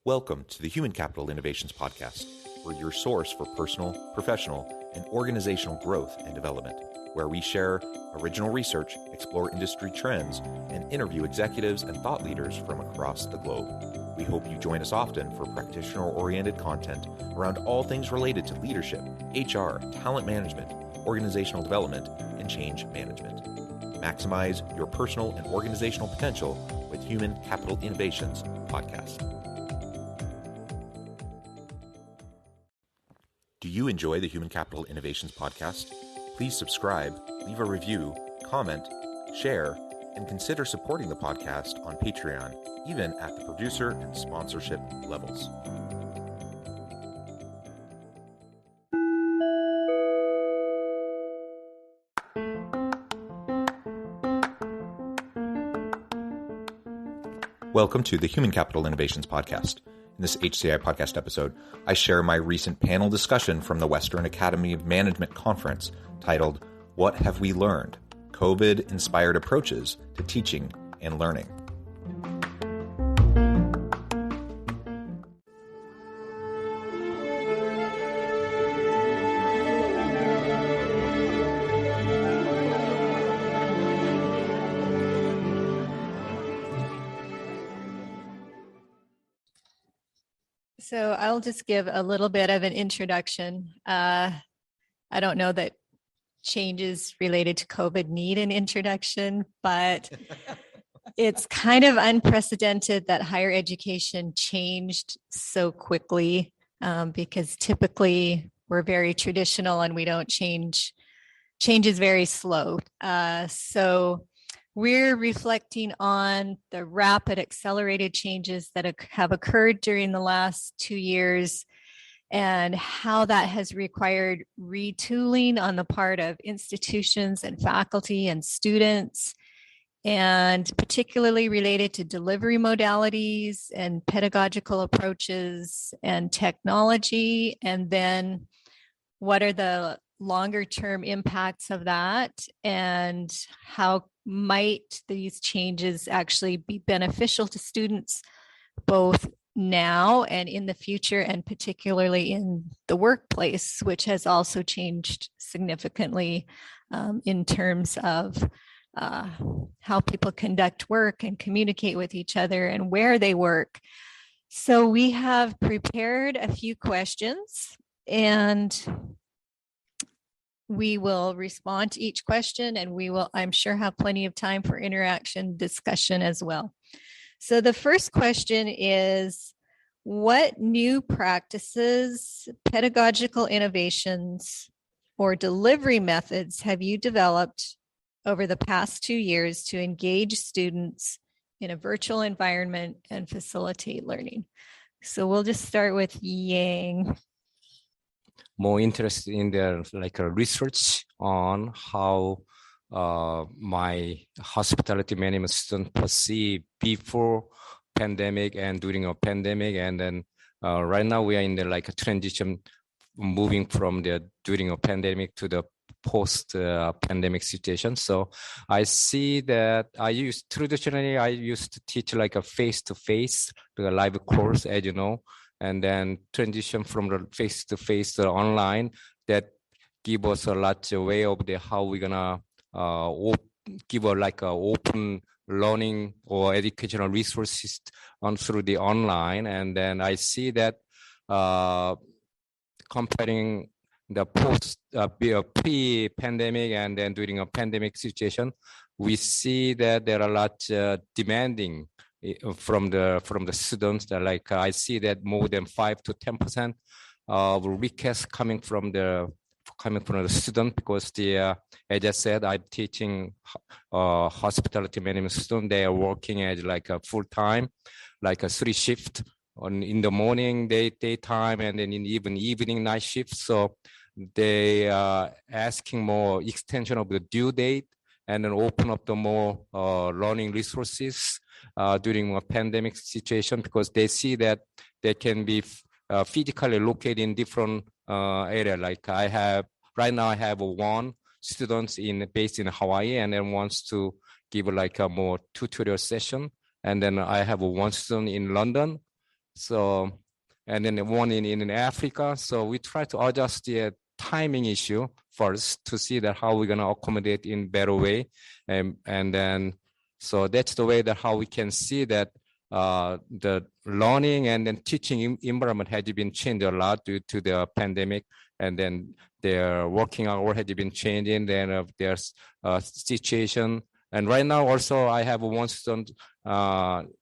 Welcome to the Human Capital Innovations Podcast. We're your source for personal, professional, and organizational growth and development, where we share original research, explore industry trends, and interview executives and thought leaders from across the globe. We hope you join us often for practitioner-oriented content around all things related to leadership, HR, talent management, organizational development, and change management. Maximize your personal and organizational potential with Human Capital Innovations Podcast. Do you enjoy the Human Capital Innovations Podcast? Please subscribe, leave a review, comment, share, and consider supporting the podcast on Patreon, even at the producer and sponsorship levels. Welcome to the Human Capital Innovations Podcast. In this HCI podcast episode, I share my recent panel discussion from the Western Academy of Management Conference titled, What Have We Learned? COVID-Inspired Approaches to Teaching and Learning. So I'll just give a little bit of an introduction. I don't know that changes related to COVID need an introduction, but it's kind of unprecedented that higher education changed so quickly because typically we're very traditional and we don't change. Change is very slow. So we're reflecting on the rapid accelerated changes that have occurred during the last 2 years and how that has required retooling on the part of institutions and faculty and students, and particularly related to delivery modalities and pedagogical approaches and technology. And then what are the longer term impacts of that, and how might these changes actually be beneficial to students both now and in the future, and particularly in the workplace, which has also changed significantly in terms of how people conduct work and communicate with each other and where they work. So we have prepared a few questions, and we will respond to each question, and we will, I'm sure, have plenty of time for interaction, discussion as well. So the first question is, what new practices, pedagogical innovations, or delivery methods have you developed over the past 2 years to engage students in a virtual environment and facilitate learning? So we'll just start with Yang. More interested in their research on how my hospitality management student perceive before pandemic and during a pandemic, and then right now we are in the transition, moving from the during a pandemic to the post pandemic situation. So I see that I used to teach like a face-to-face live course, as you know, and then transition from the face-to-face to online. That give us a lot of way of how we're gonna give a open learning or educational resources on through the online. And then I see that comparing the post pre-pandemic and then during a pandemic situation, we see that there are a lot demanding from the students. That I see that more than 5 to 10% of requests coming from the student, because as I said, I'm teaching hospitality management student. They are working as a full time, a 3 shift in the morning, daytime, and then in evening night shift. So they are asking more extension of the due date, and then open up the more learning resources during a pandemic situation, because they see that they can be physically located in different area. I have one student based in Hawaii, and then wants to give a more tutorial session. And then I have one student in London, So, and then one in Africa. So we try to adjust the timing issue first to see that how we're going to accommodate in better way. And then, so that's the way that how we can see that the learning and then teaching environment has been changed a lot due to the pandemic. And then their working hour has been changing, then their situation. And right now also I have one student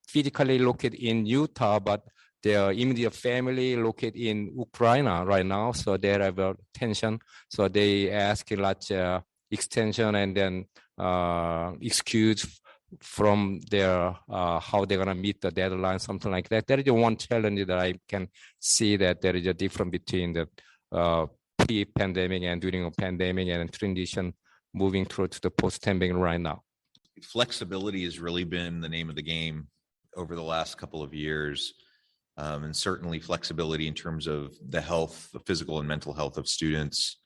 physically located in Utah, but their immediate family located in Ukraine right now. So they have a tension. So they ask a lot extension and then excuse from their how they're gonna meet the deadline, something like that. There is one challenge that I can see, that there is a difference between the pre-pandemic and during a pandemic and transition moving through to the post-pandemic right now. Flexibility has really been the name of the game over the last couple of years. And certainly flexibility in terms of the health, the physical and mental health of students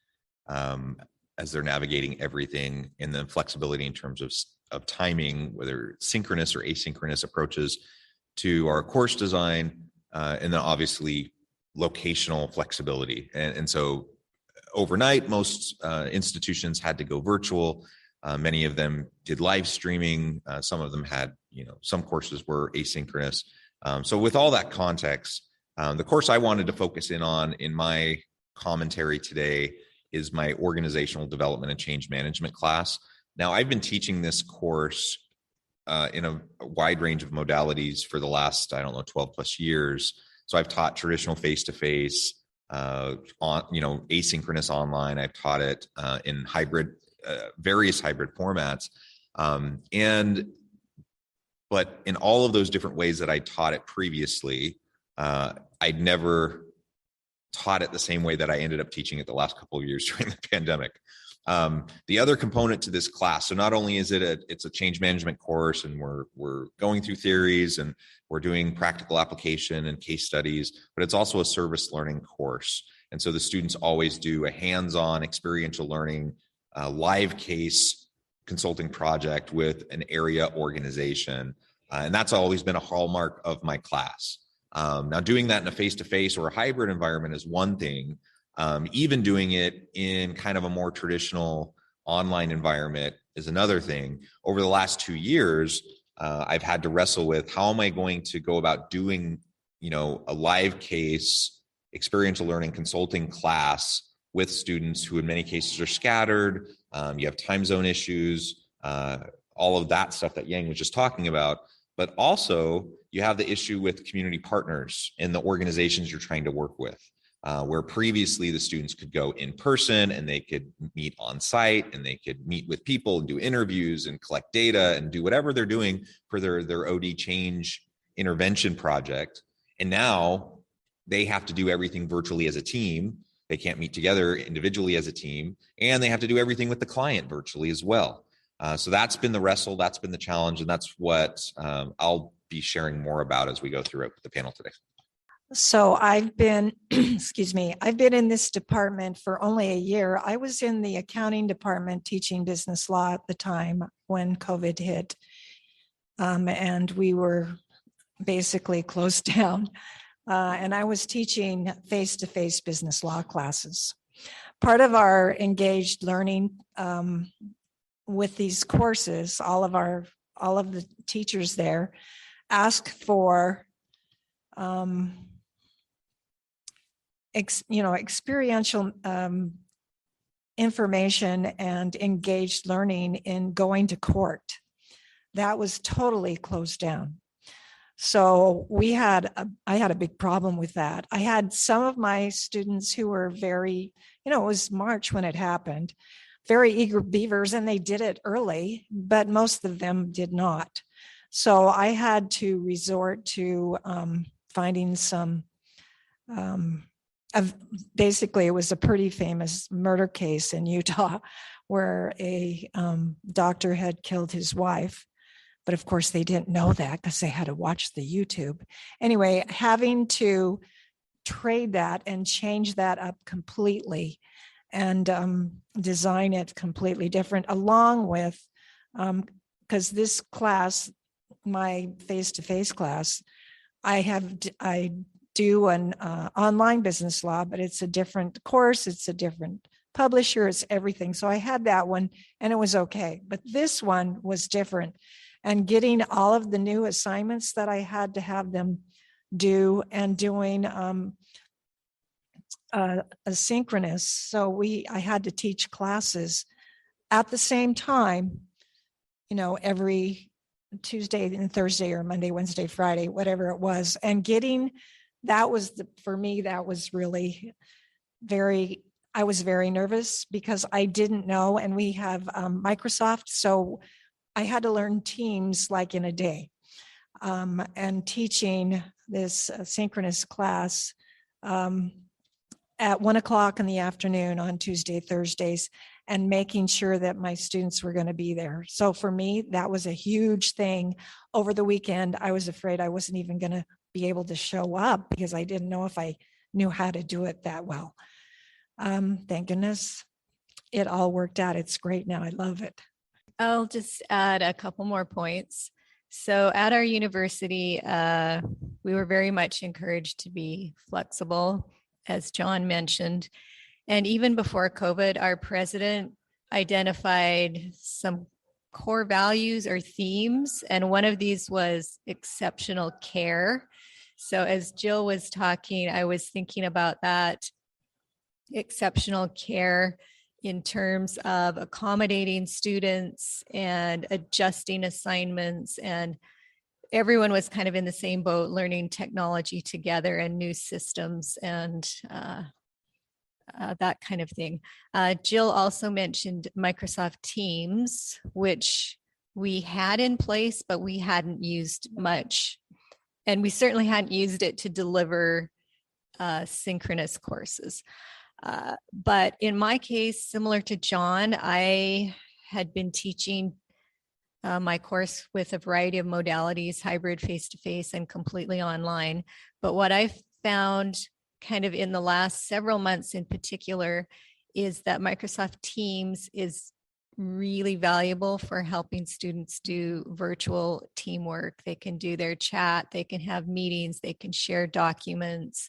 as they're navigating everything, and then flexibility in terms of timing, whether synchronous or asynchronous approaches to our course design, and then obviously locational flexibility. And so overnight, most institutions had to go virtual. Many of them did live streaming. Some of them had, some courses were asynchronous. So with all that context, the course I wanted to focus in on in my commentary today is my organizational development and change management class. Now, I've been teaching this course in a wide range of modalities for the last, 12 plus years. So I've taught traditional face-to-face, asynchronous online. I've taught it in hybrid, various hybrid formats. But in all of those different ways that I taught it previously, I'd never taught it the same way that I ended up teaching it the last couple of years during the pandemic. The other component to this class, so not only is it's a change management course, and we're going through theories and we're doing practical application and case studies, but it's also a service learning course. And so the students always do a hands-on experiential learning, live case consulting project with an area organization. And that's always been a hallmark of my class. Now, doing that in a face-to-face or a hybrid environment is one thing. Even doing it in kind of a more traditional online environment is another thing. Over the last 2 years, I've had to wrestle with how am I going to go about doing, a live case experiential learning consulting class with students who in many cases are scattered. You have time zone issues, all of that stuff that Yang was just talking about. But also you have the issue with community partners in the organizations you're trying to work with, where previously the students could go in person and they could meet on site and they could meet with people and do interviews and collect data and do whatever they're doing for their OD change intervention project. And now they have to do everything virtually as a team. They can't meet together individually as a team, and they have to do everything with the client virtually as well. So that's been the wrestle, that's been the challenge, and that's what I'll be sharing more about as we go through the panel today. So I've been, I've been in this department for only a year. I was in the accounting department teaching business law at the time when COVID hit, and we were basically closed down. And I was teaching face-to-face business law classes. Part of our engaged learning with these courses, all of the teachers there ask for experiential information and engaged learning in going to court. That was totally closed down. So I had a big problem with that. I had some of my students who were very, it was March when it happened, very eager beavers, and they did it early, but most of them did not. So I had to resort to finding some, basically it was a pretty famous murder case in Utah where a doctor had killed his wife. But of course, they didn't know that because they had to watch the YouTube. Anyway, having to trade that and change that up completely and design it completely different, along with, because this class, my face-to-face class, I do an online business law, but it's a different course. It's a different publisher. It's everything. So I had that one and it was okay. But this one was different. And getting all of the new assignments that I had to have them do and doing asynchronous. So I had to teach classes at the same time, every Tuesday and Thursday or Monday, Wednesday, Friday, whatever it was. And for me, that was really I was very nervous because I didn't know. And we have Microsoft. So I had to learn Teams like in a day. And teaching this synchronous class at 1:00 in the afternoon on Tuesday, Thursdays, and making sure that my students were going to be there. So for me, that was a huge thing. Over the weekend, I was afraid I wasn't even going to be able to show up because I didn't know if I knew how to do it that well. Thank goodness it all worked out. It's great now. I love it. I'll just add a couple more points. So at our university, we were very much encouraged to be flexible, as John mentioned. And even before COVID, our president identified some core values or themes. And one of these was exceptional care. So as Jill was talking, I was thinking about that exceptional care in terms of accommodating students and adjusting assignments, and everyone was kind of in the same boat, learning technology together and new systems and that kind of thing. Jill also mentioned Microsoft Teams, which we had in place, but we hadn't used much. And we certainly hadn't used it to deliver synchronous courses. But in my case, similar to John, I had been teaching my course with a variety of modalities, hybrid, face-to-face, and completely online. But what I found kind of in the last several months in particular is that Microsoft Teams is really valuable for helping students do virtual teamwork. They can do their chat, they can have meetings, they can share documents,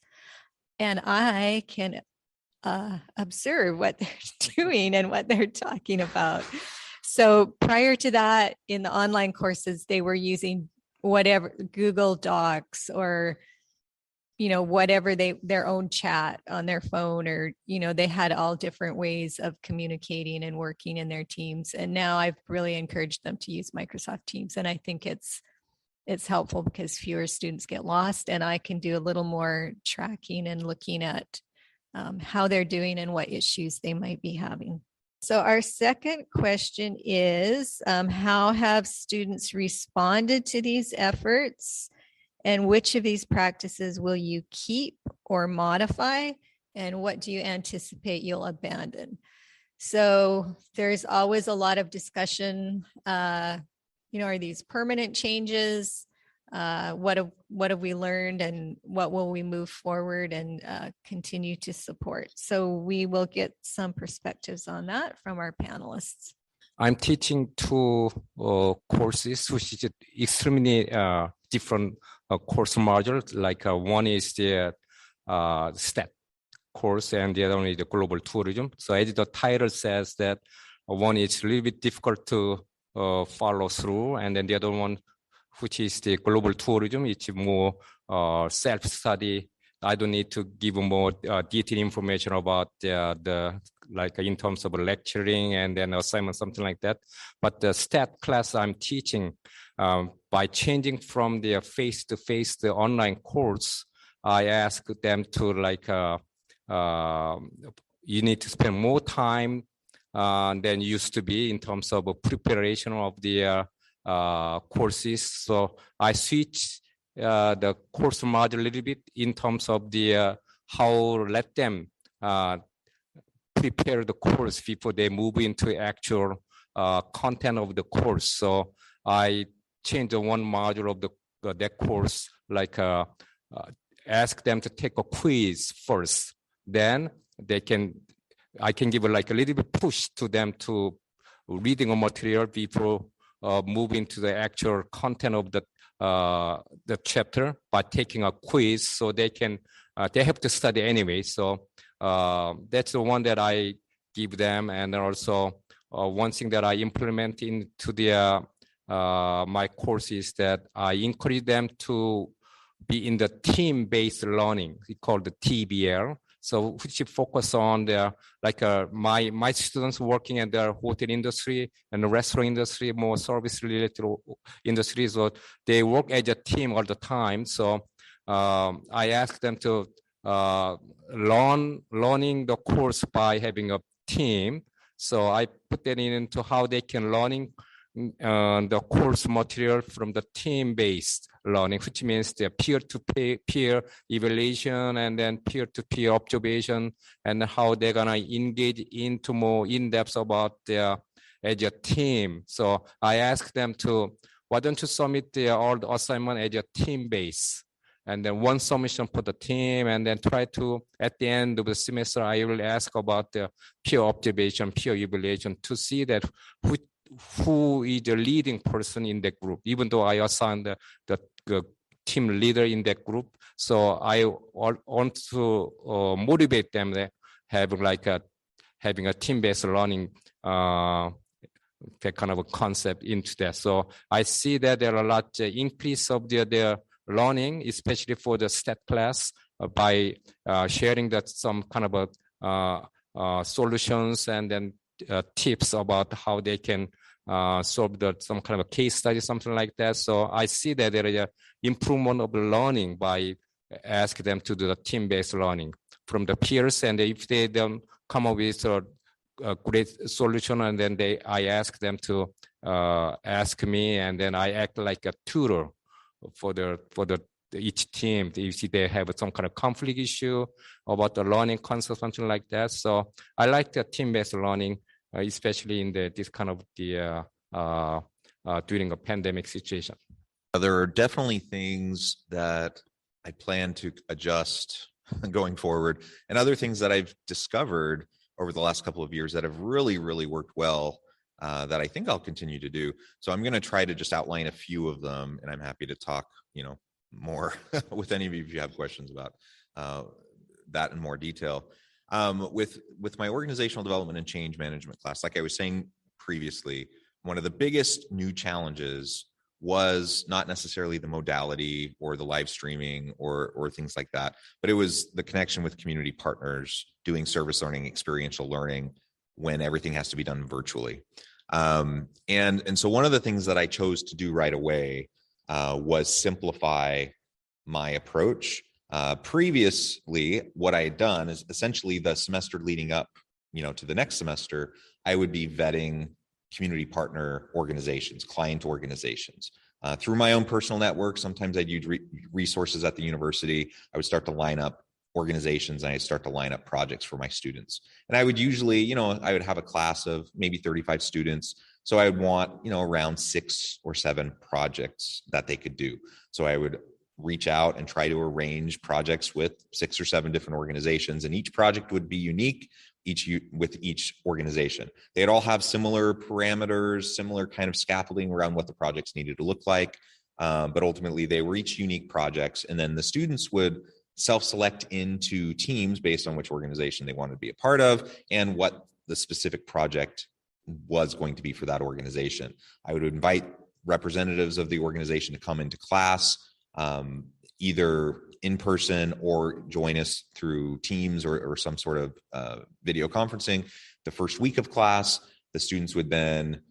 and I can observe what they're doing and what they're talking about. So prior to that, in the online courses, they were using whatever, Google Docs or, whatever their own chat on their phone, or, they had all different ways of communicating and working in their teams. And now I've really encouraged them to use Microsoft Teams. And I think it's helpful because fewer students get lost, and I can do a little more tracking and looking at how they're doing and what issues they might be having. So our second question is, how have students responded to these efforts? And which of these practices will you keep or modify? And what do you anticipate you'll abandon? So there's always a lot of discussion. Are these permanent changes? What have we learned, and what will we move forward and continue to support? So we will get some perspectives on that from our panelists. I'm teaching two courses, which is extremely different course modules. Like one is the STAT course, and the other one is the global tourism. So as the title says, that one is a little bit difficult to follow through, and then the other one, which is the global tourism, it's more self-study. I don't need to give more detailed information about the like in terms of lecturing and then assignment, something like that. But the STAT class I'm teaching, by changing from the face-to-face the online course, I ask them to you need to spend more time than used to be in terms of preparation of the courses. So I switch the course module a little bit in terms of the how let them prepare the course before they move into actual content of the course. So I change the one module of that course, ask them to take a quiz first. Then I can give a little bit push to them to reading a material before moving to the actual content of the chapter by taking a quiz, so they have to study anyway. So that's the one that I give them. And then also one thing that I implement into their my course is that I encourage them to be in the team-based learning. We call the TBL. So which focus on their, like my students working in the hotel industry and the restaurant industry, more service related industries. So they work as a team all the time. So I ask them to learning the course by having a team. So I put that into how they can learning the course material from the team-based learning, which means the peer-to-peer evaluation and then peer-to-peer observation, and how they're gonna engage into more in-depth about their as a team. So I ask them to, why don't you submit all the assignment as a team base? And then one submission for the team, and then try to, at the end of the semester, I will ask about the peer observation, peer evaluation to see that who is the leading person in that group, even though I assigned the team leader in that group. So I want to motivate them to having a team-based learning, that kind of a concept into that. So I see that there are a lot increase of their learning, especially for the stat class, by sharing that some kind of solutions and then tips about how they can solve some kind of a case study, something like that. So I see that there is an improvement of learning by asking them to do the team-based learning from the peers. And if they don't come up with a great solution, and then I ask them to ask me, and then I act like a tutor for each team if they have some kind of conflict issue about the learning concept, something like that. So I like the team-based learning, especially in this kind of during a pandemic situation. There are definitely things that I plan to adjust going forward, and other things that I've discovered over the last couple of years that have really, really worked well, that I think I'll continue to do. So I'm going to try to just outline a few of them, and I'm happy to talk, more with any of you if you have questions about that in more detail. With my organizational development and change management class, like I was saying previously, one of the biggest new challenges was not necessarily the modality or the live streaming or things like that, but it was the connection with community partners, doing service learning, experiential learning when everything has to be done virtually. And so one of the things that I chose to do right away was simplify my approach. Previously, what I had done is essentially the semester leading up, to the next semester, I would be vetting community partner organizations, client organizations. Through my own personal network, sometimes I'd use resources at the university. I would start to line up organizations, and I'd start to line up projects for my students. And I would usually, I would have a class of maybe 35 students. So I would want, around 6 or 7 projects that they could do. So I would reach out and try to arrange projects with 6 or 7 different organizations, and each project would be unique with each organization. They'd all have similar parameters, similar kind of scaffolding around what the projects needed to look like, but ultimately they were each unique projects, and then the students would self-select into teams based on which organization they wanted to be a part of and what the specific project was going to be for that organization. I would invite representatives of the organization to come into class, either in person or join us through Teams or some sort of video conferencing. The first week of class, the students would then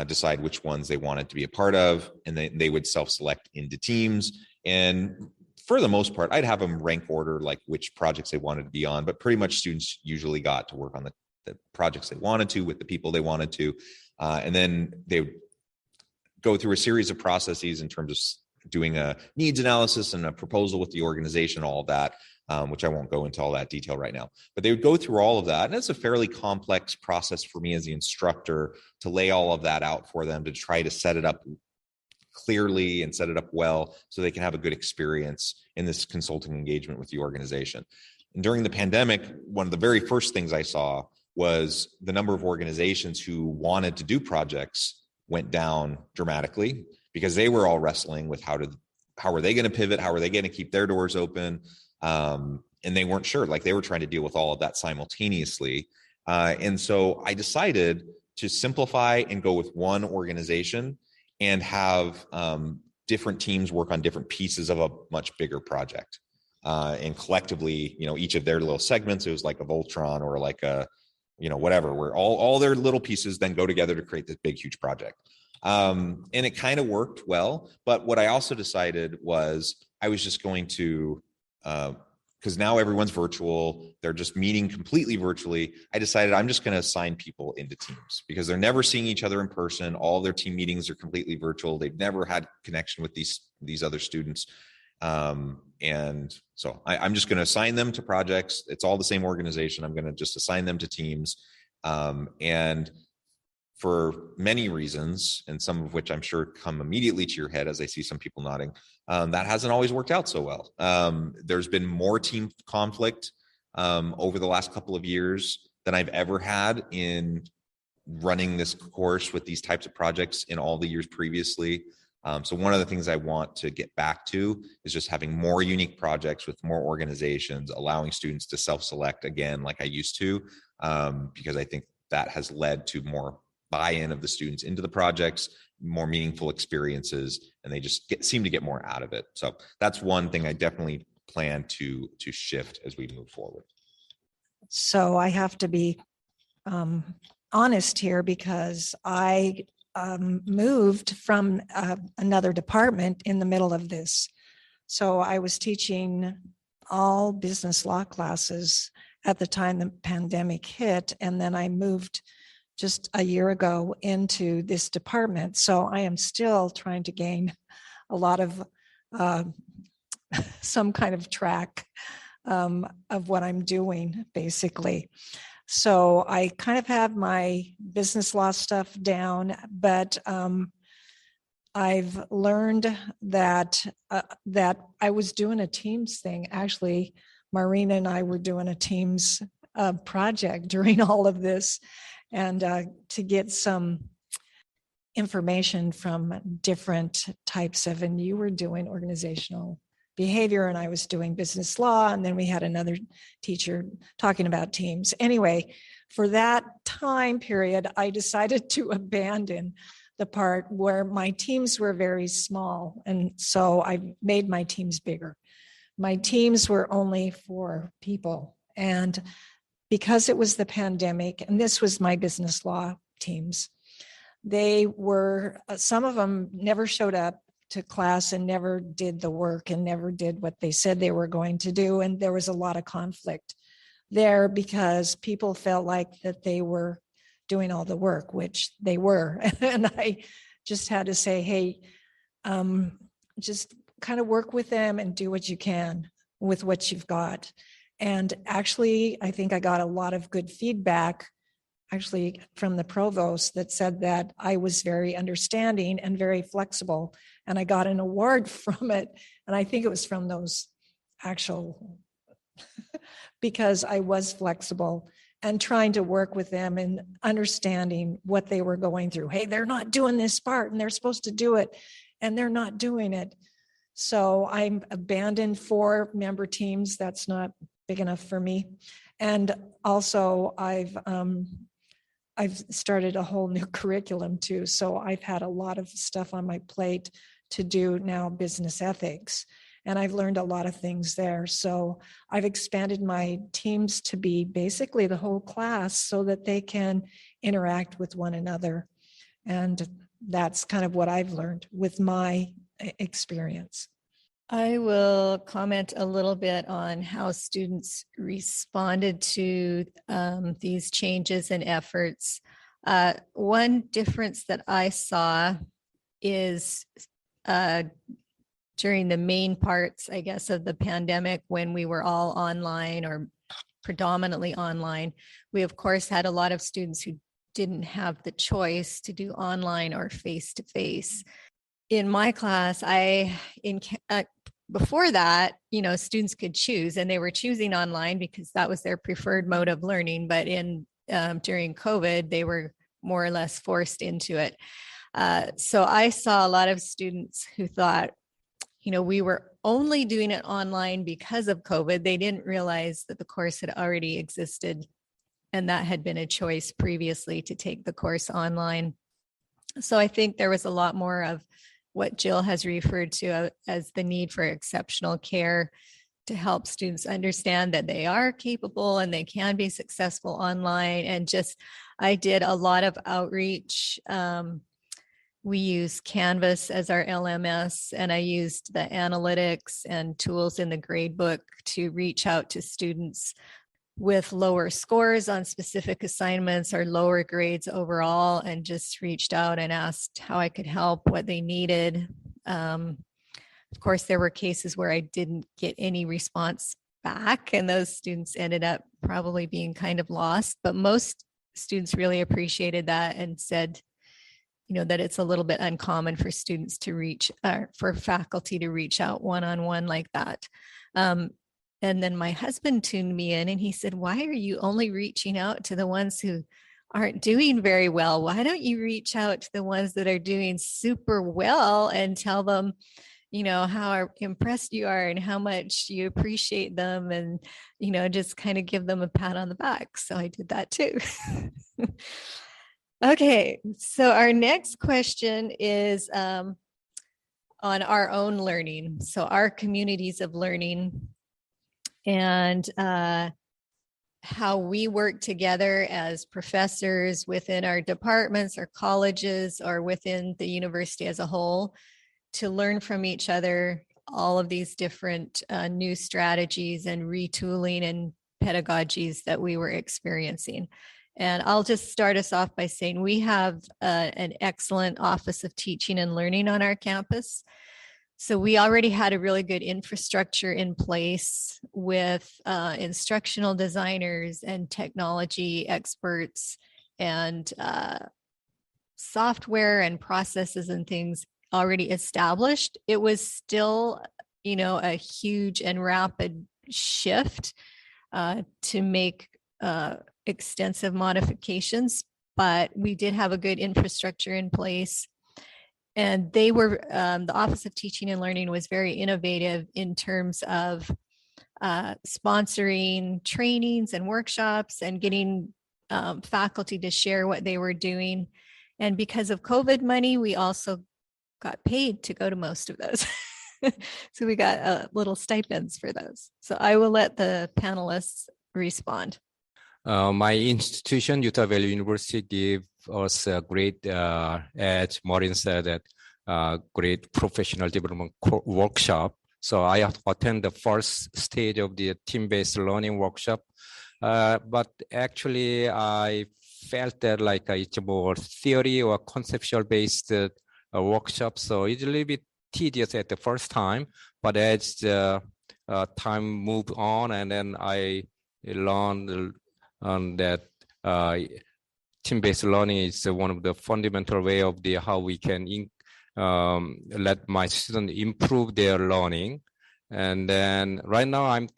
decide which ones they wanted to be a part of, and they would self-select into teams. And for the most part, I'd have them rank order like which projects they wanted to be on, but pretty much students usually got to work on the projects they wanted to with the people they wanted to. And then they would go through a series of processes in terms of doing a needs analysis and a proposal with the organization, all of that, which I won't go into all that detail right now. But they would go through all of that. And it's a fairly complex process for me as the instructor to lay all of that out for them, to try to set it up clearly and set it up well so they can have a good experience in this consulting engagement with the organization. And during the pandemic, one of the very first things I saw was the number of organizations who wanted to do projects went down dramatically because they were all wrestling with how are they going to pivot? How are they going to keep their doors open? And they weren't sure, like they were trying to deal with all of that simultaneously. And so I decided to simplify and go with one organization and have different teams work on different pieces of a much bigger project. And collectively, each of their little segments, it was like a Voltron or like a, whatever, where all their little pieces then go together to create this big, huge project. And it kind of worked well. But what I also decided was I was just going to, because now everyone's virtual, they're just meeting completely virtually. I decided I'm just going to assign people into teams because they're never seeing each other in person. All their team meetings are completely virtual. They've never had connection with these other students. And so I'm just going to assign them to projects. It's all the same organization. I'm going to just assign them to teams. And for many reasons, and some of which I'm sure come immediately to your head as I see some people nodding, that hasn't always worked out so well. There's been more team conflict over the last couple of years than I've ever had in running this course with these types of projects in all the years previously. So one of the things I want to get back to is just having more unique projects with more organizations, allowing students to self-select again, like I used to, because I think that has led to more buy-in of the students into the projects, more meaningful experiences, and they just seem to get more out of it. So that's one thing I definitely plan to shift as we move forward. So I have to be honest here because I moved from another department in the middle of this. So I was teaching all business law classes at the time the pandemic hit, and then I moved just a year ago into this department. So I am still trying to gain a lot of some kind of track of what I'm doing, basically. So I kind of have my business law stuff down, but I've learned that I was doing a Teams thing. Actually, Marina and I were doing a Teams project during all of this, and to get some information from different types of, and you were doing organizational behavior and I was doing business law, and then we had another teacher talking about teams. Anyway, for that time period, I decided to abandon the part where my teams were very small, and so I made my teams bigger. My teams were only 4 people, and because it was the pandemic, and this was my business law teams, they were, some of them never showed up to class and never did the work and never did what they said they were going to do. And there was a lot of conflict there because people felt like that they were doing all the work, which they were. And I just had to say, hey, just kind of work with them and do what you can with what you've got. And actually, I think I got a lot of good feedback actually from the provost that said that I was very understanding and very flexible. And I got an award from it. And I think it was from those actual, because I was flexible and trying to work with them and understanding what they were going through. Hey, they're not doing this part and they're supposed to do it and they're not doing it. So I abandoned 4-member teams. That's not big enough for me. And also I've started a whole new curriculum too. So I've had a lot of stuff on my plate to do now, business ethics. And I've learned a lot of things there. So I've expanded my teams to be basically the whole class so that they can interact with one another. And that's kind of what I've learned with my experience. I will comment a little bit on how students responded to these changes and efforts. One difference that I saw is during the main parts, I guess, of the pandemic, when we were all online or predominantly online, we of course had a lot of students who didn't have the choice to do online or face-to-face. In my class, before that, students could choose, and they were choosing online because that was their preferred mode of learning. But during COVID, they were more or less forced into it. So I saw a lot of students who thought, we were only doing it online because of COVID. They didn't realize that the course had already existed and that had been a choice previously to take the course online. So I think there was a lot more of what Jill has referred to as the need for exceptional care to help students understand that they are capable and they can be successful online. And I did a lot of outreach. We use Canvas as our LMS, and I used the analytics and tools in the gradebook to reach out to students with lower scores on specific assignments or lower grades overall, and just reached out and asked how I could help, what they needed. Of course, there were cases where I didn't get any response back, and those students ended up probably being kind of lost, but most students really appreciated that and said, that it's a little bit uncommon for students to for faculty to reach out one-on-one like that. And then my husband tuned me in and he said, why are you only reaching out to the ones who aren't doing very well? Why don't you reach out to the ones that are doing super well and tell them, how impressed you are and how much you appreciate them, and, just kind of give them a pat on the back. So I did that too. Okay, so our next question is on our own learning. So our communities of learning and how we work together as professors within our departments or colleges or within the university as a whole to learn from each other all of these different new strategies and retooling and pedagogies that we were experiencing. And I'll just start us off by saying we have an excellent Office of Teaching and Learning on our campus. So we already had a really good infrastructure in place with instructional designers and technology experts and software and processes and things already established. It was still, a huge and rapid shift to make extensive modifications, but we did have a good infrastructure in place. And they were, the Office of Teaching and Learning was very innovative in terms of sponsoring trainings and workshops and getting faculty to share what they were doing. And because of COVID money, we also got paid to go to most of those. So we got little stipends for those. So I will let the panelists respond. My institution, Utah Valley University, gave us a great, as Maureen said, that great professional development workshop. So I attend the first stage of the team-based learning workshop. But actually, I felt that it's a more theory or conceptual-based workshop. So it's a little bit tedious at the first time, but as the time moved on, and then I learned that team-based learning is one of the fundamental way of how we can let my students improve their learning. And then right now I'm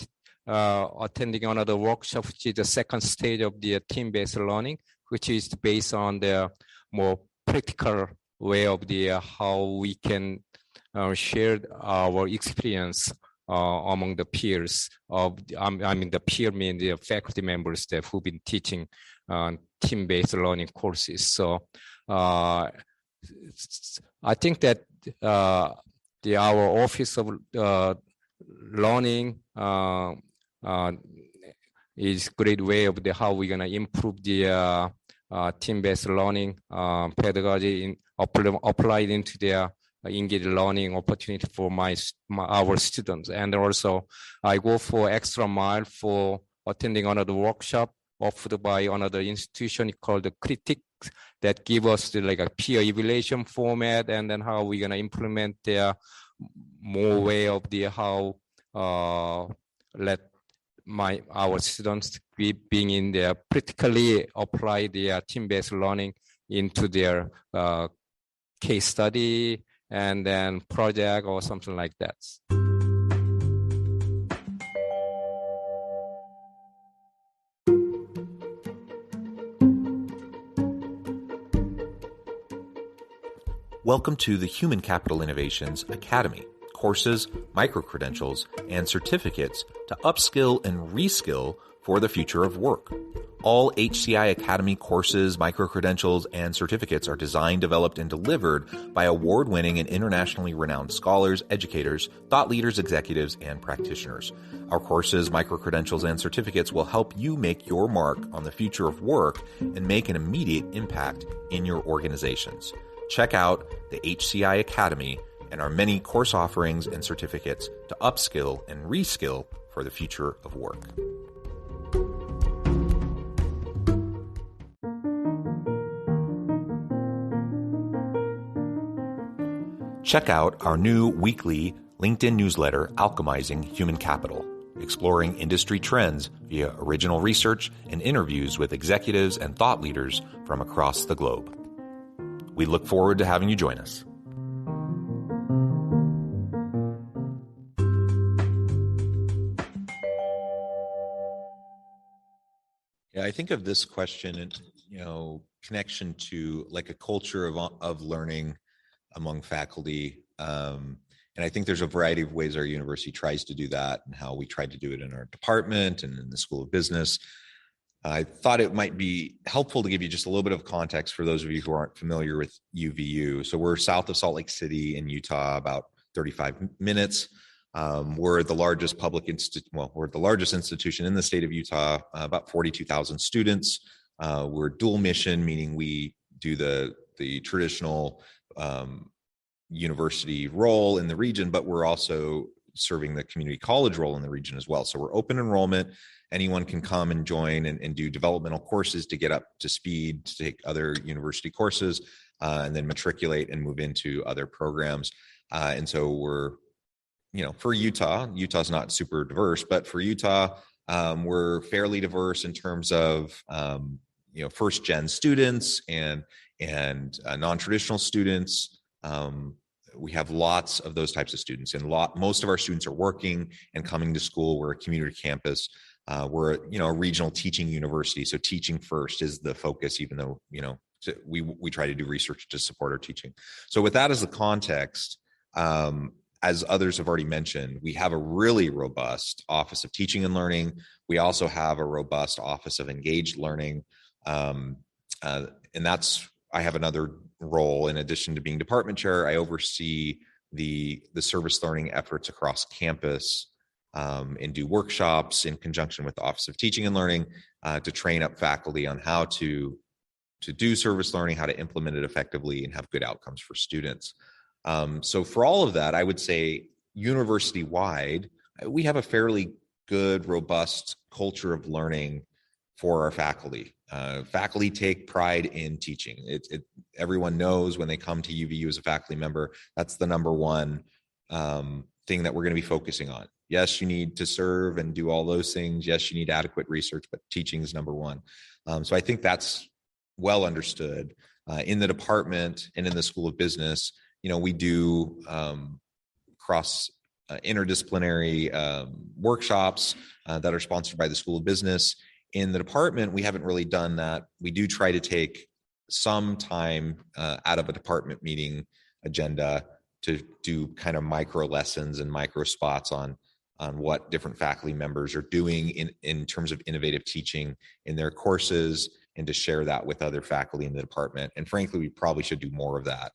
attending another workshop, which is the second stage of the team-based learning, which is based on the more practical way of how we can share our experience among the peers of, the peer mean the faculty members that who've been teaching team-based learning courses. So I think that our Office of Learning is great way of how we're gonna improve the team-based learning pedagogy applied into their engaged learning opportunity for our students. And also I go for extra mile for attending another workshop offered by another institution called the Critics that give us a peer evaluation format, and then how we're going to implement their more way of how let our students being in their practically apply their team-based learning into their case study and then project or something like that. Welcome to the Human Capital Innovations Academy, courses, micro-credentials, and certificates to upskill and reskill for the future of work. All HCI Academy courses, micro-credentials, and certificates are designed, developed, and delivered by award-winning and internationally renowned scholars, educators, thought leaders, executives, and practitioners. Our courses, micro-credentials, and certificates will help you make your mark on the future of work and make an immediate impact in your organizations. Check out the HCI Academy and our many course offerings and certificates to upskill and reskill for the future of work. Check out our new weekly LinkedIn newsletter, Alchemizing Human Capital, exploring industry trends via original research and interviews with executives and thought leaders from across the globe. We look forward to having you join us. Yeah, I think of this question and, connection to like a culture of learning among faculty. And I think there's a variety of ways our university tries to do that and how we tried to do it in our department and in the School of Business. I thought it might be helpful to give you just a little bit of context for those of you who aren't familiar with UVU. So we're south of Salt Lake City in Utah, about 35 minutes. We're the largest we're the largest institution in the state of Utah, about 42,000 students. We're dual mission, meaning we do the traditional university role in the region, but we're also serving the community college role in the region as well. So we're open enrollment. Anyone can come and join and do developmental courses to get up to speed, to take other university courses, and then matriculate and move into other programs. And so we're, for Utah's not super diverse, but for Utah, we're fairly diverse in terms of, first gen students and non-traditional students. We have lots of those types of students, and most of our students are working and coming to school. We're a community campus. We're a regional teaching university, so teaching first is the focus, even though we try to do research to support our teaching. So with that as the context, as others have already mentioned, we have a really robust Office of Teaching and Learning. We also have a robust Office of Engaged Learning, and I have another role in addition to being department chair. I oversee the service learning efforts across campus. And do workshops in conjunction with the Office of Teaching and Learning to train up faculty on how to do service learning, how to implement it effectively, and have good outcomes for students. So for all of that, I would say university-wide, we have a fairly good, robust culture of learning for our faculty. Faculty take pride in teaching. Everyone knows when they come to UVU as a faculty member, that's the number one thing that we're going to be focusing on. Yes, you need to serve and do all those things. Yes, you need adequate research, but teaching is number one. So I think that's well understood. In the department and in the School of Business, we do cross interdisciplinary workshops that are sponsored by the School of Business. In the department, we haven't really done that. We do try to take some time out of a department meeting agenda to do kind of micro lessons and micro spots on what different faculty members are doing in terms of innovative teaching in their courses, and to share that with other faculty in the department. And frankly, we probably should do more of that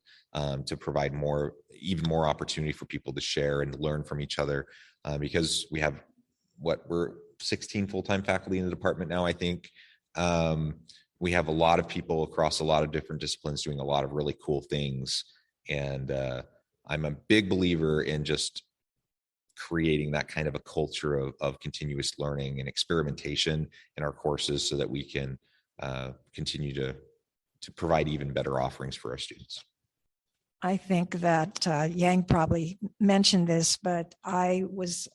to provide even more opportunity for people to share and learn from each other, because we have we're 16 full-time faculty in the department now, I think. We have a lot of people across a lot of different disciplines doing a lot of really cool things. And I'm a big believer in just creating that kind of a culture of continuous learning and experimentation in our courses so that we can continue to provide even better offerings for our students. I think that Yang probably mentioned this, but I was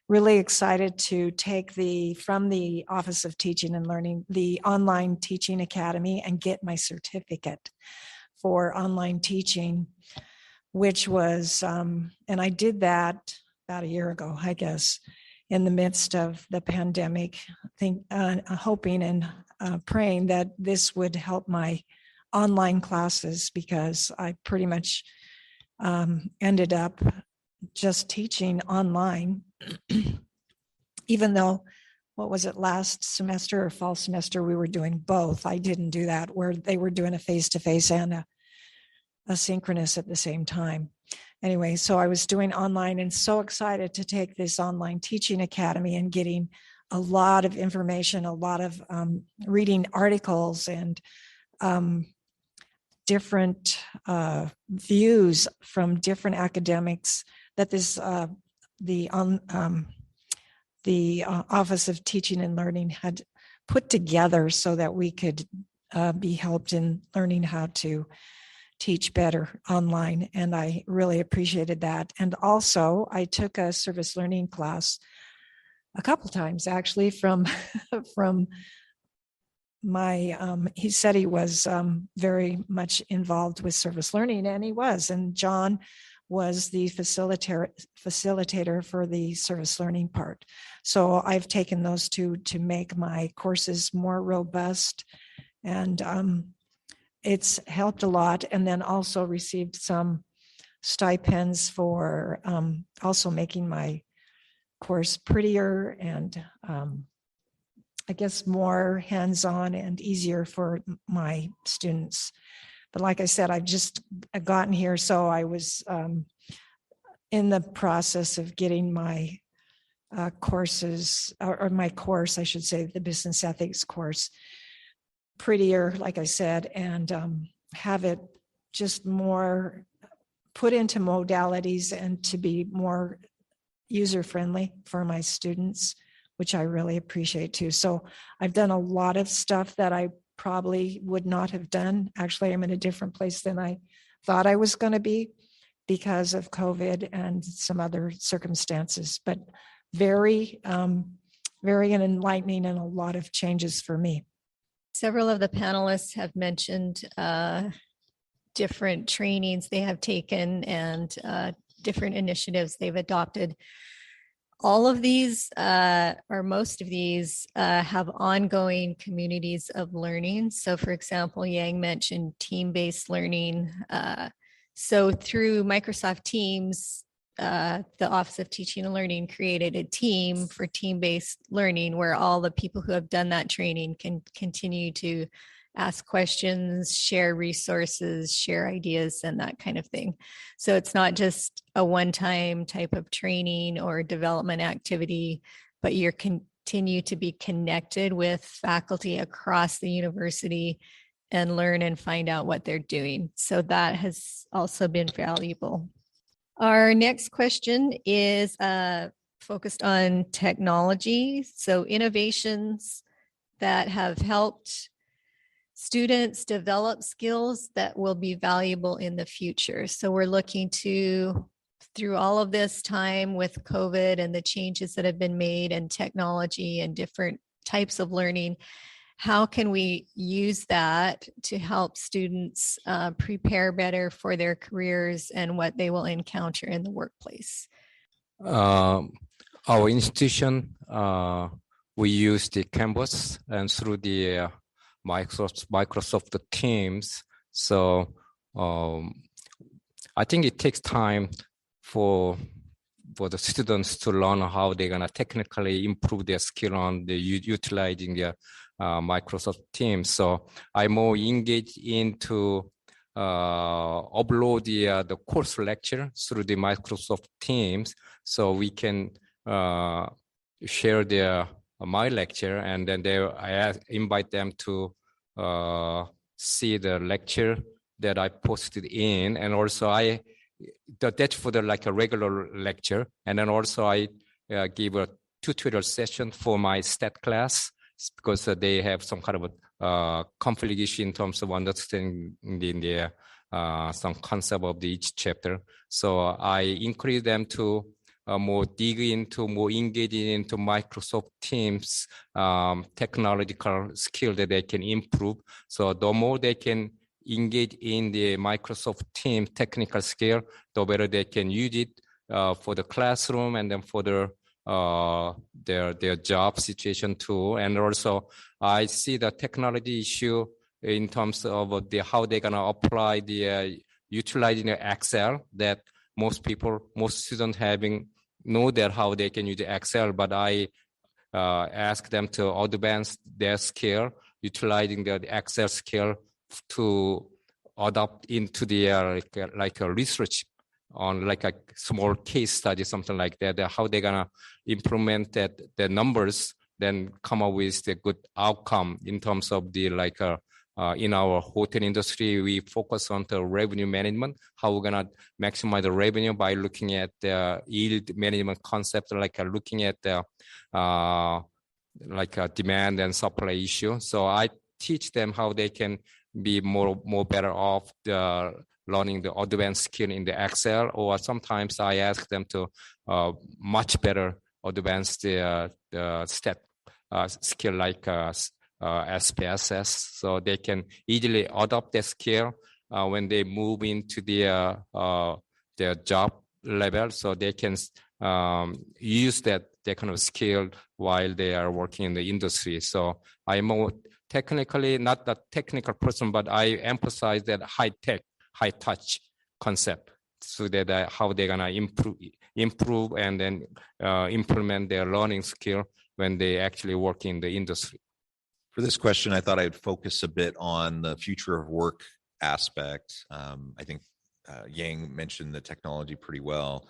really excited to take from the Office of Teaching and Learning, the Online Teaching Academy, and get my certificate for online teaching, which was, and I did that about a year ago, I guess, in the midst of the pandemic, hoping and praying that this would help my online classes because I pretty much ended up just teaching online, even though, what was it, last semester or fall semester, we were doing both. I didn't do that, where they were doing a face-to-face and a synchronous at the same time. Anyway, so I was doing online and so excited to take this online teaching academy and getting a lot of information, a lot of reading articles and different views from different academics that the Office of Teaching and Learning had put together so that we could be helped in learning how to teach better online. And I really appreciated that. And also I took a service learning class a couple times actually from my, he said he was very much involved with service learning, and he was. And John was the facilitator for the service learning part. So I've taken those two to make my courses more robust, and it's helped a lot. And then also received some stipends for also making my course prettier and I guess more hands-on and easier for my students. But like I said, I've just gotten here, so I was in the process of getting my courses, or my course, I should say, the business ethics course, prettier, like I said, and have it just more put into modalities and to be more user-friendly for my students, which I really appreciate too. So I've done a lot of stuff that I probably would not have done. Actually, I'm in a different place than I thought I was going to be because of COVID and some other circumstances, but very, very enlightening and a lot of changes for me. Several of the panelists have mentioned different trainings they have taken and different initiatives they've adopted. All of these, or most of these, have ongoing communities of learning. So for example, Yang mentioned team-based learning. So through Microsoft Teams, the Office of Teaching and Learning created a team for team-based learning where all the people who have done that training can continue to ask questions, share resources, share ideas, and that kind of thing. So it's not just a one-time type of training or development activity, but you're continue to be connected with faculty across the university and learn and find out what they're doing. So that has also been valuable. Our next question is focused on technology. So innovations that have helped students develop skills that will be valuable in the future. So we're looking to, through all of this time with COVID and the changes that have been made and technology and different types of learning, how can we use that to help students prepare better for their careers and what they will encounter in the workplace? Our institution, we use the Canvas and through the Microsoft Teams. So I think it takes time for the students to learn how they're gonna technically improve their skill on the utilizing their Microsoft Teams. So I'm more engaged into upload the course lecture through the Microsoft Teams, so we can share my lecture, and then I invite them to see the lecture that I posted in, and also that's for like a regular lecture, and then also I give a tutorial session for my stat class because they have some kind of a conflict issue in terms of understanding the some concept of each chapter. So I encourage them to more engaging into Microsoft Teams technological skill that they can improve. So the more they can engage in the Microsoft Teams technical skill, the better they can use it for the classroom and then for their job situation too. And also I see the technology issue in terms of how they're gonna apply utilizing the Excel, that most students know that how they can use Excel, but I ask them to advance their skill, utilizing the Excel skill to adopt into the like a research on like a small case study, something like that, how they're gonna implement the numbers, then come up with the good outcome in terms of the in our hotel industry, we focus on the revenue management, how we're gonna maximize the revenue by looking at the yield management concept, looking at the demand and supply issue. So I teach them how they can be more better off learning the advanced skill in the Excel, or sometimes I ask them to much better advance the stat skill like SPSS, so they can easily adopt the skill when they move into their job level, so they can use that kind of skill while they are working in the industry. So I'm more technically not the technical person, but I emphasize that high touch concept, so that how they're gonna improve and then implement their learning skill when they actually work in the industry. For this question, I thought I'd focus a bit on the future of work aspect. I think Yang mentioned the technology pretty well.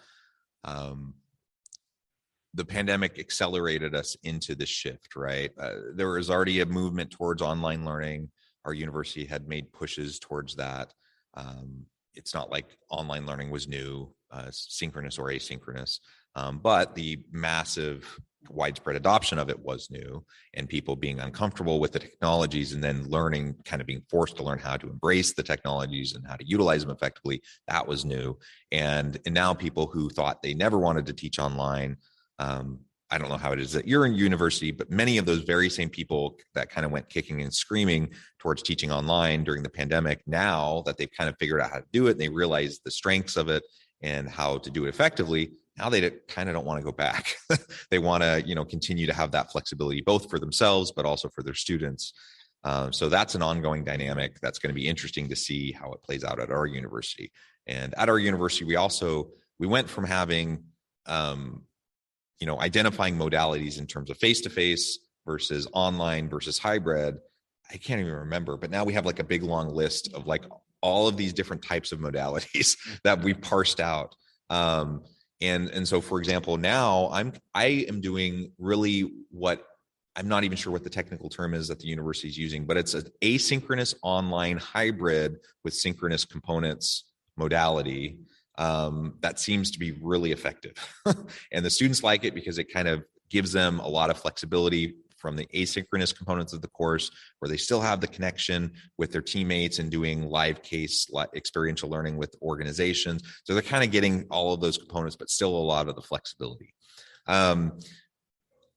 The pandemic accelerated us into this shift, right? There was already a movement towards online learning. Our university had made pushes towards that. It's not like online learning was new, synchronous or asynchronous, but the massive widespread adoption of it was new, and people being uncomfortable with the technologies and then learning, kind of being forced to learn how to embrace the technologies and how to utilize them effectively, that was new. And now people who thought they never wanted to teach online, I don't know how it is that you're in university, but many of those very same people that kind of went kicking and screaming towards teaching online during the pandemic, now that they've kind of figured out how to do it and they realize the strengths of it and how to do it effectively, now they kind of don't want to go back. They want to, continue to have that flexibility, both for themselves, but also for their students. So that's an ongoing dynamic that's going to be interesting to see how it plays out at our university. And at our university, we went from having, identifying modalities in terms of face-to-face versus online versus hybrid. I can't even remember, but now we have like a big long list of like all of these different types of modalities that we parsed out. And so, for example, now I am doing really what I'm not even sure what the technical term is that the university is using, but it's an asynchronous online hybrid with synchronous components modality that seems to be really effective. And the students like it because it kind of gives them a lot of flexibility from the asynchronous components of the course, where they still have the connection with their teammates and doing live case experiential learning with organizations. So they're kind of getting all of those components, but still a lot of the flexibility.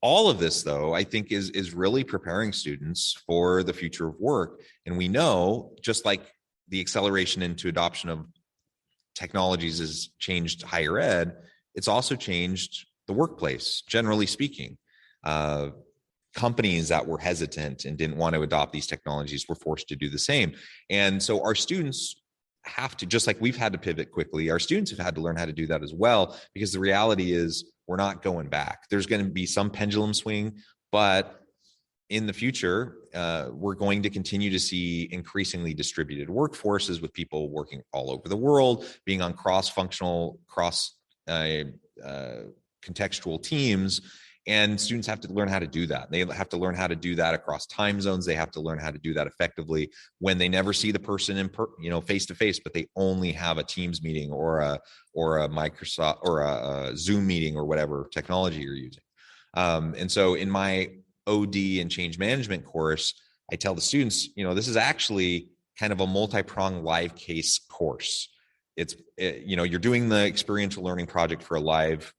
All of this, though, I think is really preparing students for the future of work. And we know, just like the acceleration into adoption of technologies has changed higher ed, it's also changed the workplace, generally speaking. Companies that were hesitant and didn't want to adopt these technologies were forced to do the same. And so our students have to, just like we've had to pivot quickly, our students have had to learn how to do that as well, because the reality is we're not going back. There's going to be some pendulum swing, but in the future, we're going to continue to see increasingly distributed workforces with people working all over the world, being on cross-functional, contextual teams. And students have to learn how to do that. They have to learn how to do that across time zones. They have to learn how to do that effectively when they never see the person in face to face, but they only have a Teams meeting or a Microsoft or a Zoom meeting or whatever technology you're using. And so in my OD and change management course, I tell the students, this is actually kind of a multi-pronged live case course. You're doing the experiential learning project for a live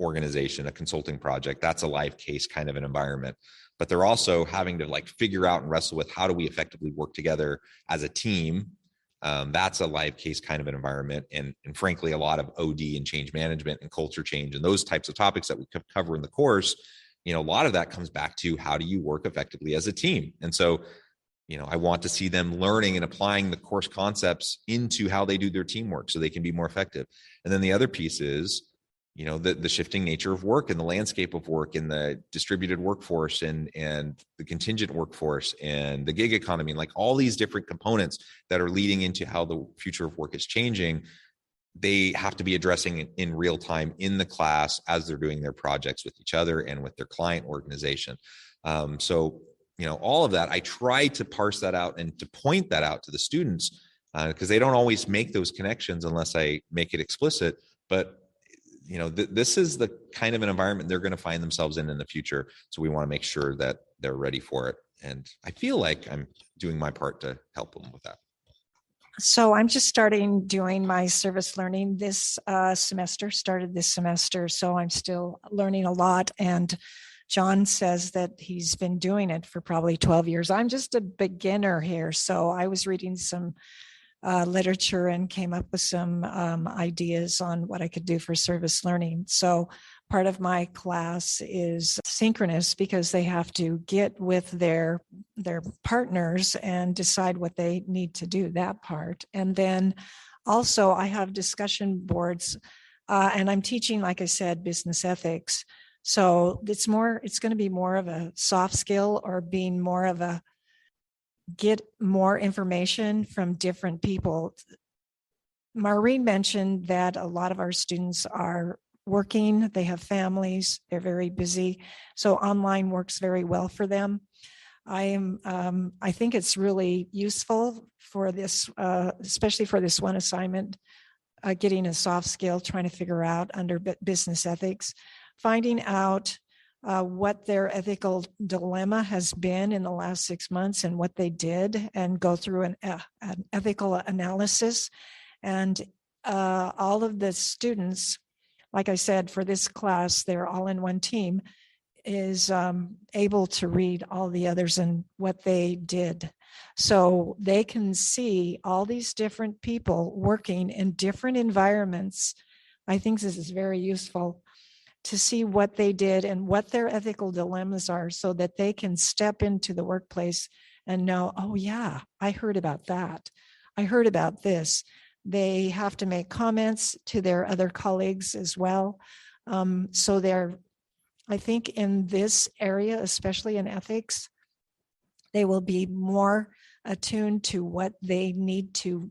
organization, a consulting project. That's a live case kind of an environment, but they're also having to figure out and wrestle with how do we effectively work together as a team. That's a live case kind of an environment. And frankly, a lot of OD and change management and culture change and those types of topics that we cover in the course, a lot of that comes back to how do you work effectively as a team? And so I want to see them learning and applying the course concepts into how they do their teamwork so they can be more effective. And then the other piece is, the shifting nature of work and the landscape of work and the distributed workforce and the contingent workforce and the gig economy, like all these different components that are leading into how the future of work is changing. They have to be addressing in real time in the class as they're doing their projects with each other and with their client organization. So all of that, I try to parse that out and to point that out to the students because they don't always make those connections unless I make it explicit. But this is the kind of an environment they're going to find themselves in the future. So we want to make sure that they're ready for it. And I feel like I'm doing my part to help them with that. So I'm just doing my service learning this started this semester. So I'm still learning a lot. And John says that he's been doing it for probably 12 years. I'm just a beginner here. So I was reading some literature and came up with some ideas on what I could do for service learning. So part of my class is synchronous because they have to get with their partners and decide what they need to do, that part. And then also I have discussion boards and I'm teaching, like I said, business ethics. So it's going to be more of a soft skill or being more of a get more information from different people. Maureen mentioned that a lot of our students are working, they have families, they're very busy. So online works very well for them. I think it's really useful for this, especially for this one assignment, getting a soft skill, trying to figure out under business ethics, finding out what their ethical dilemma has been in the last 6 months and what they did, and go through an ethical analysis. And all of the students, like I said, for this class, they're all in one team, is able to read all the others and what they did. So they can see all these different people working in different environments. I think this is very useful to see what they did and what their ethical dilemmas are so that they can step into the workplace and know, oh yeah, I heard about that. I heard about this. They have to make comments to their other colleagues as well. So I think in this area, especially in ethics, they will be more attuned to what they need to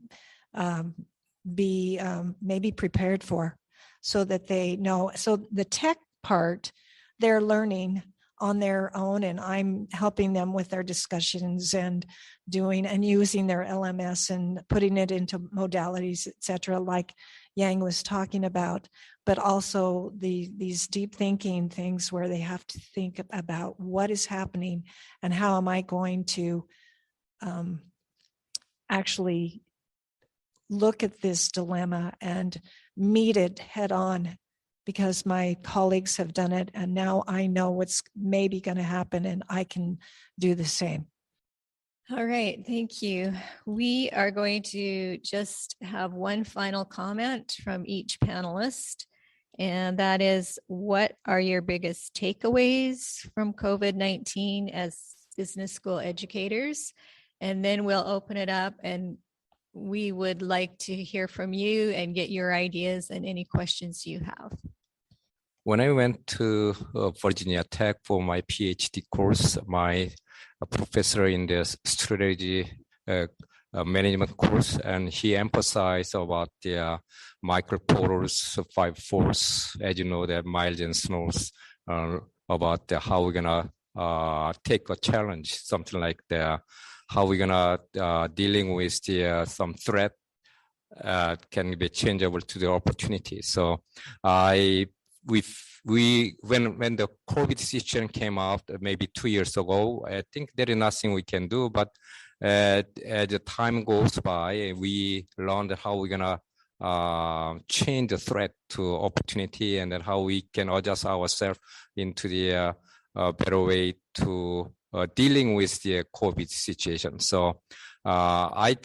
be maybe prepared for, so that they know. So the tech part, they're learning on their own, and I'm helping them with their discussions and using their LMS and putting it into modalities, et cetera, like Yang was talking about, but also these deep thinking things where they have to think about what is happening and how am I going to actually look at this dilemma and meet it head on, because my colleagues have done it and now I know what's maybe going to happen and I can do the same. All right, thank you. We are going to just have one final comment from each panelist, and that is, what are your biggest takeaways from COVID-19 as business school educators? And then we'll open it up, and we would like to hear from you and get your ideas and any questions you have. When I went to Virginia Tech for my PhD course, my professor in the strategy management course, and he emphasized about the Michael Porter's 5 force, as you know, that Miles and Snow's, about how we're gonna take a challenge, something like the how we're gonna dealing with the some threat can be changeable to the opportunity. So when the COVID situation came out maybe 2 years ago, I think there is nothing we can do. But as the time goes by, we learned how we're gonna change the threat to opportunity, and then how we can adjust ourselves into the better way to dealing with the COVID situation. So I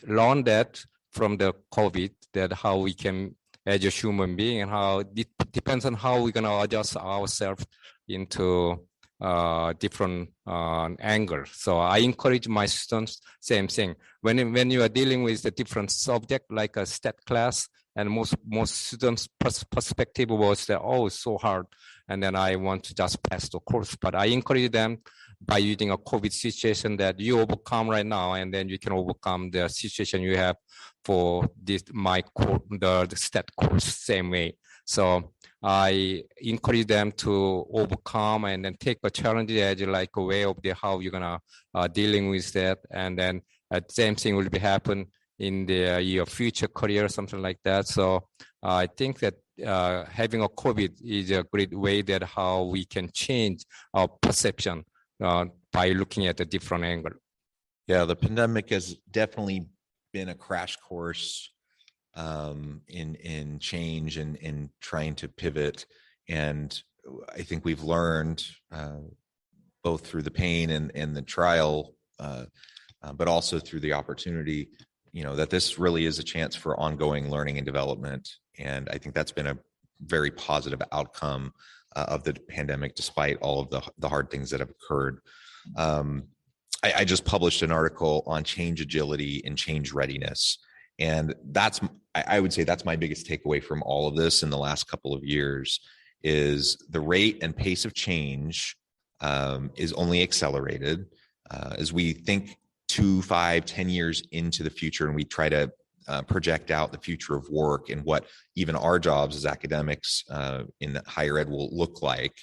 learned that from the COVID, that how we can, as a human being, and how it depends on how we're gonna adjust ourselves into different angle. So I encourage my students, same thing. When you are dealing with a different subject like a stat class, and most students' perspective was that, oh, it's so hard, and then I want to just pass the course. But I encourage them by using a COVID situation that you overcome right now, and then you can overcome the situation you have for this the stat course same way. So I encourage them to overcome and then take a challenge as like a way of how you're gonna dealing with that, and then the same thing will be happen in your future career, something like that. So I think that having a COVID is a great way that how we can change our perception by looking at a different angle. Yeah, the pandemic has definitely been a crash course in change and in trying to pivot. And I think we've learned both through the pain and the trial, but also through the opportunity, that this really is a chance for ongoing learning and development. And I think that's been a very positive outcome of the pandemic, despite all of the hard things that have occurred. I just published an article on change agility and change readiness. And I would say that's my biggest takeaway from all of this in the last couple of years, is the rate and pace of change is only accelerated as we think 2, 5, 10 years into the future, and we try to project out the future of work and what even our jobs as academics in higher ed will look like.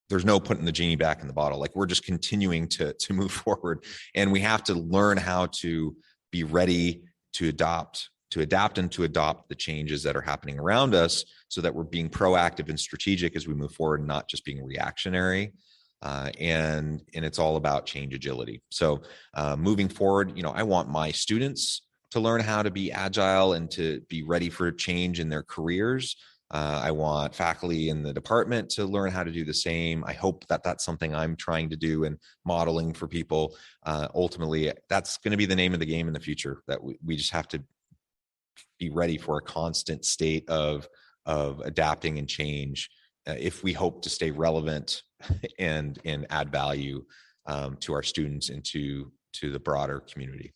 There's no putting the genie back in the bottle. Like, we're just continuing to move forward, and we have to learn how to be ready to adapt and to adopt the changes that are happening around us, so that we're being proactive and strategic as we move forward, not just being reactionary. And it's all about change agility. So moving forward, I want my students to learn how to be agile and to be ready for change in their careers. I want faculty in the department to learn how to do the same. I hope that that's something I'm trying to do and modeling for people. Ultimately, that's going to be the name of the game in the future, that we just have to be ready for a constant state of adapting and change if we hope to stay relevant and add value to our students and to the broader community.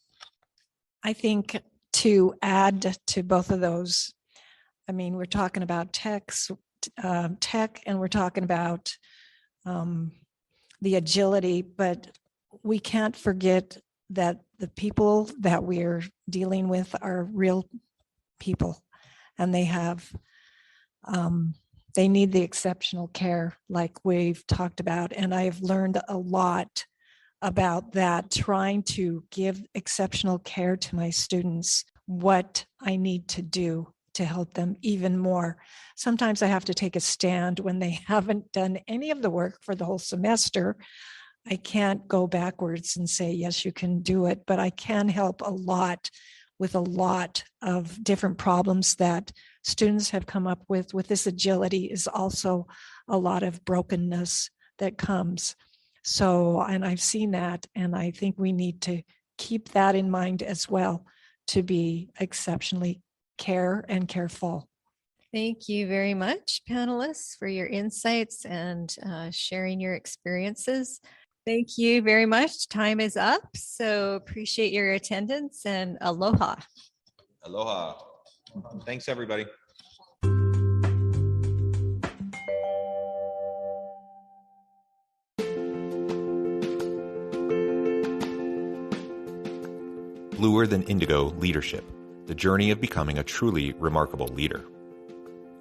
I think to add to both of those, I mean, we're talking about tech, and we're talking about the agility, but we can't forget that the people that we're dealing with are real people, and they have they need the exceptional care like we've talked about. And I've learned a lot about that, trying to give exceptional care to my students, what I need to do to help them even more. Sometimes I have to take a stand when they haven't done any of the work for the whole semester. I can't go backwards and say, yes, you can do it, but I can help a lot with a lot of different problems that students have come up with. With this agility is also a lot of brokenness that comes. So, and I've seen that, and I think we need to keep that in mind as well, to be exceptionally careful. Thank you very much, panelists, for your insights and sharing your experiences. Thank you very much. Time is up, so appreciate your attendance, and aloha. Aloha. Thanks, everybody. Bluer Than Indigo Leadership, the journey of becoming a truly remarkable leader.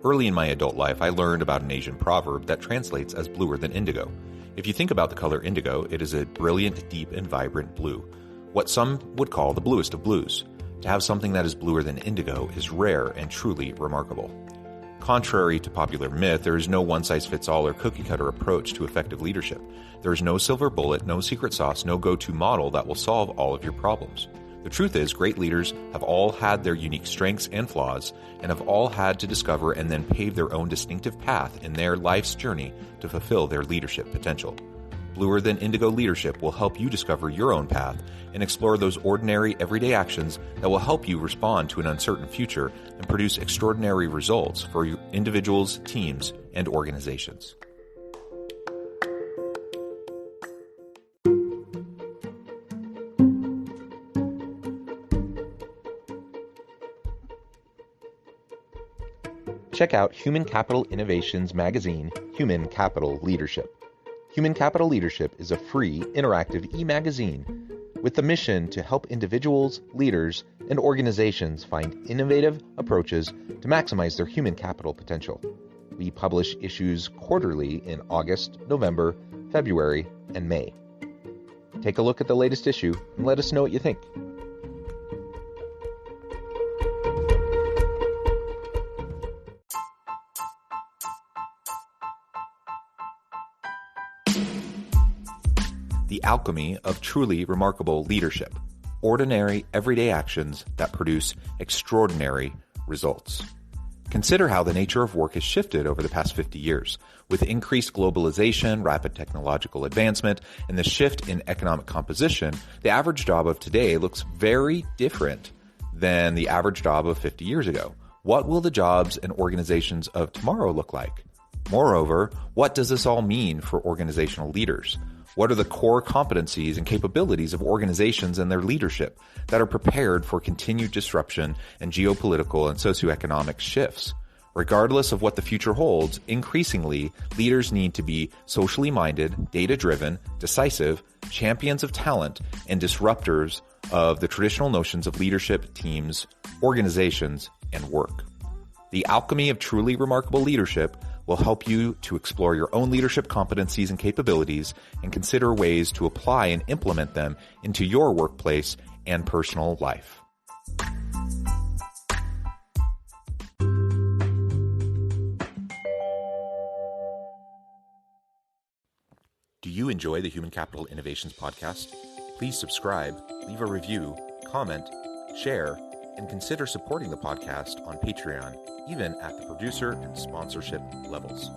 Early in my adult life, I learned about an Asian proverb that translates as bluer than indigo. If you think about the color indigo, it is a brilliant, deep, and vibrant blue, what some would call the bluest of blues. To have something that is bluer than indigo is rare and truly remarkable. Contrary to popular myth, there is no one-size-fits-all or cookie-cutter approach to effective leadership. There is no silver bullet, no secret sauce, no go-to model that will solve all of your problems. The truth is, great leaders have all had their unique strengths and flaws, and have all had to discover and then pave their own distinctive path in their life's journey to fulfill their leadership potential. Bluer Than Indigo Leadership will help you discover your own path and explore those ordinary, everyday actions that will help you respond to an uncertain future and produce extraordinary results for your individuals, teams, and organizations. check out Human Capital Innovations magazine, Human Capital Leadership. Human Capital Leadership is a free, interactive e-magazine with the mission to help individuals, leaders, and organizations find innovative approaches to maximize their human capital potential. We publish issues quarterly in August, November, February, and May. Take a look at the latest issue and let us know what you think. The alchemy of truly remarkable leadership. Ordinary, everyday actions that produce extraordinary results. Consider how the nature of work has shifted over the past 50 years. With increased globalization, rapid technological advancement, and the shift in economic composition, the average job of today looks very different than the average job of 50 years ago. What will the jobs and organizations of tomorrow look like? Moreover, what does this all mean for organizational leaders? What are the core competencies and capabilities of organizations and their leadership that are prepared for continued disruption and geopolitical and socioeconomic shifts? Regardless of what the future holds, increasingly, leaders need to be socially minded, data-driven, decisive, champions of talent, and disruptors of the traditional notions of leadership, teams, organizations, and work. The alchemy of truly remarkable leadership will help you to explore your own leadership competencies and capabilities and consider ways to apply and implement them into your workplace and personal life. Do you enjoy the Human Capital Innovations podcast? Please subscribe, leave a review, comment, share, and consider supporting the podcast on Patreon, even at the producer and sponsorship levels.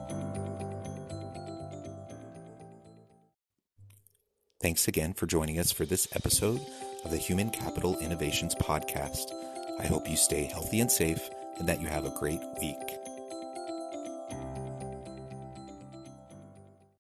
Thanks again for joining us for this episode of the Human Capital Innovations podcast. I hope you stay healthy and safe and that you have a great week.